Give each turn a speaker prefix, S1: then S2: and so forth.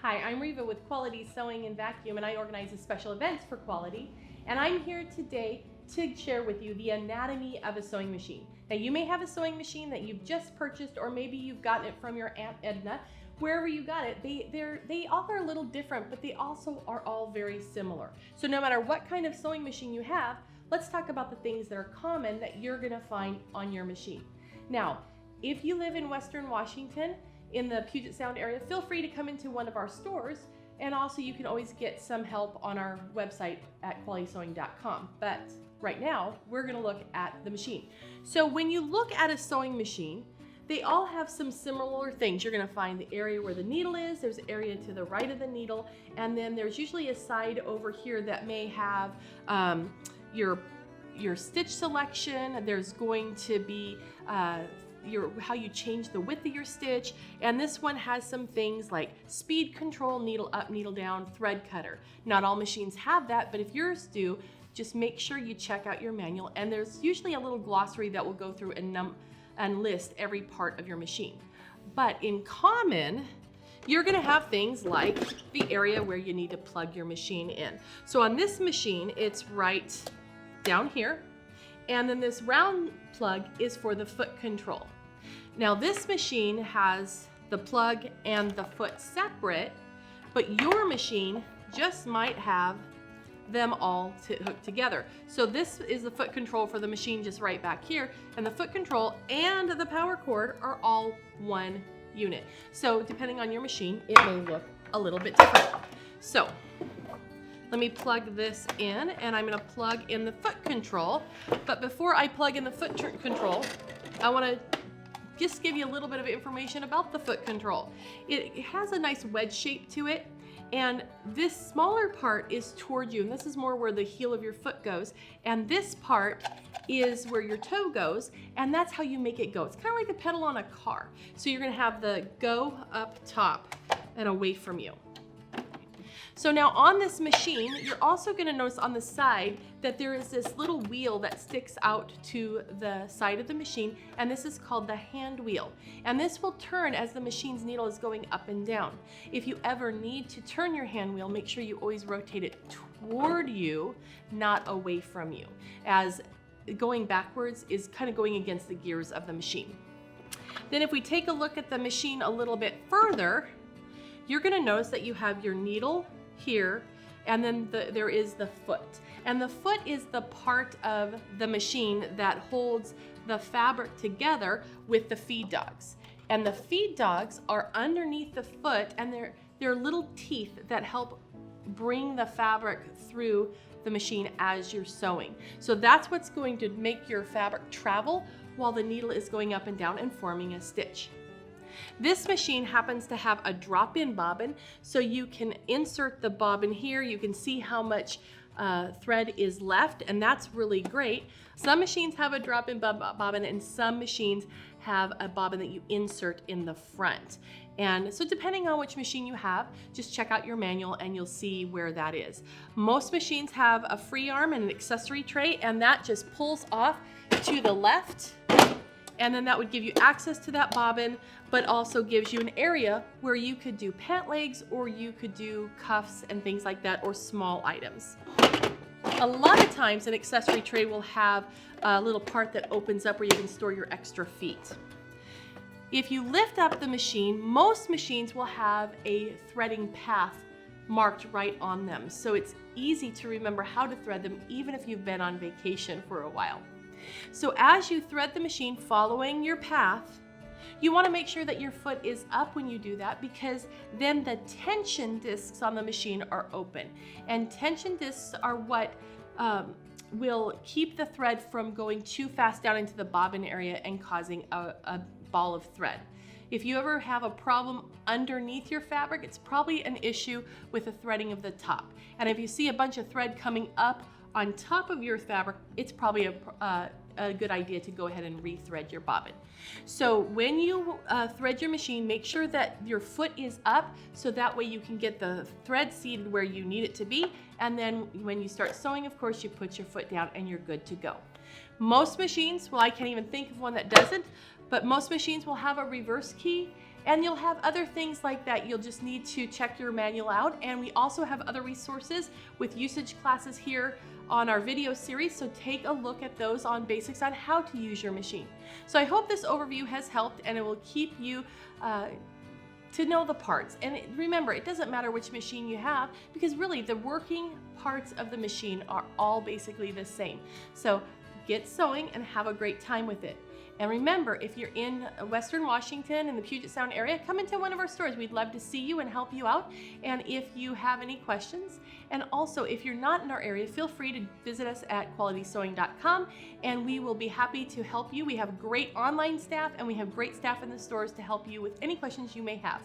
S1: Hi, I'm Reva with Quality Sewing and Vacuum, and I organize the special events for Quality. And I'm here today to share with you the anatomy of a sewing machine. Now, you may have a sewing machine that you've just purchased, or maybe you've gotten it from your Aunt Edna. Wherever you got it, they all are a little different, but they also are all very similar. So no matter what kind of sewing machine you have, let's talk about the things that are common that you're gonna find on your machine. Now, if you live in Western Washington, in the Puget Sound area, feel free to come into one of our stores, and also you can always get some help on our website at qualitysewing.com. But right now, we're gonna look at the machine. So when you look at a sewing machine, they all have some similar things. You're gonna find the area where the needle is, there's an area to the right of the needle, and then there's usually a side over here that may have your stitch selection. There's going to be how you change the width of your stitch, and this one has some things like speed control, needle up, needle down, thread cutter. Not all machines have that, but if yours do, just make sure you check out your manual, and there's usually a little glossary that will go through and list every part of your machine. But in common, you're gonna have things like the area where you need to plug your machine in. So on this machine, it's right down here, and then this round plug is for the foot control. Now this machine has the plug and the foot separate, but your machine just might have them all hooked together. So this is the foot control for the machine just right back here, and the foot control and the power cord are all one unit. So depending on your machine, it may look a little bit different. So let me plug this in, and I'm gonna plug in the foot control. But before I plug in the foot control, I wanna just give you a little bit of information about the foot control. It has a nice wedge shape to it, and this smaller part is toward you, and this is more where the heel of your foot goes, and this part is where your toe goes, and that's how you make it go. It's kind of like the pedal on a car. So you're gonna have the go up top and away from you. So now on this machine, you're also gonna notice on the side that there is this little wheel that sticks out to the side of the machine, and this is called the hand wheel. And this will turn as the machine's needle is going up and down. If you ever need to turn your hand wheel, make sure you always rotate it toward you, not away from you, as going backwards is kind of going against the gears of the machine. Then if we take a look at the machine a little bit further, you're gonna notice that you have your needle here, and then there is the foot. And the foot is the part of the machine that holds the fabric together with the feed dogs. And the feed dogs are underneath the foot, and they're little teeth that help bring the fabric through the machine as you're sewing. So that's what's going to make your fabric travel while the needle is going up and down and forming a stitch. This machine happens to have a drop-in bobbin, so you can insert the bobbin here. You can see how much thread is left, and that's really great. Some machines have a drop-in bobbin, and some machines have a bobbin that you insert in the front. And so depending on which machine you have, just check out your manual and you'll see where that is. Most machines have a free arm and an accessory tray, and that just pulls off to the left, and then that would give you access to that bobbin, but also gives you an area where you could do pant legs, or you could do cuffs and things like that, or small items. A lot of times an accessory tray will have a little part that opens up where you can store your extra feet. If you lift up the machine, most machines will have a threading path marked right on them, so it's easy to remember how to thread them even if you've been on vacation for a while. So as you thread the machine following your path, you want to make sure that your foot is up when you do that, because then the tension discs on the machine are open. And tension discs are what will keep the thread from going too fast down into the bobbin area and causing a ball of thread. If you ever have a problem underneath your fabric, it's probably an issue with the threading of the top. And if you see a bunch of thread coming up on top of your fabric, it's probably a good idea to go ahead and re-thread your bobbin. So when you thread your machine, make sure that your foot is up, so that way you can get the thread seated where you need it to be, and then when you start sewing, of course, you put your foot down and you're good to go. Most machines, well, I can't even think of one that doesn't, but most machines will have a reverse key, And you'll have other things like that. You'll just need to check your manual out. And we also have other resources with usage classes here on our video series, so take a look at those on basics on how to use your machine. So I hope this overview has helped, and it will keep you to know the parts. And remember, it doesn't matter which machine you have, because really the working parts of the machine are all basically the same. So get sewing and have a great time with it. And remember, if you're in Western Washington in the Puget Sound area, come into one of our stores. We'd love to see you and help you out. And if you have any questions, and also if you're not in our area, feel free to visit us at qualitysewing.com, and we will be happy to help you. We have great online staff, and we have great staff in the stores to help you with any questions you may have.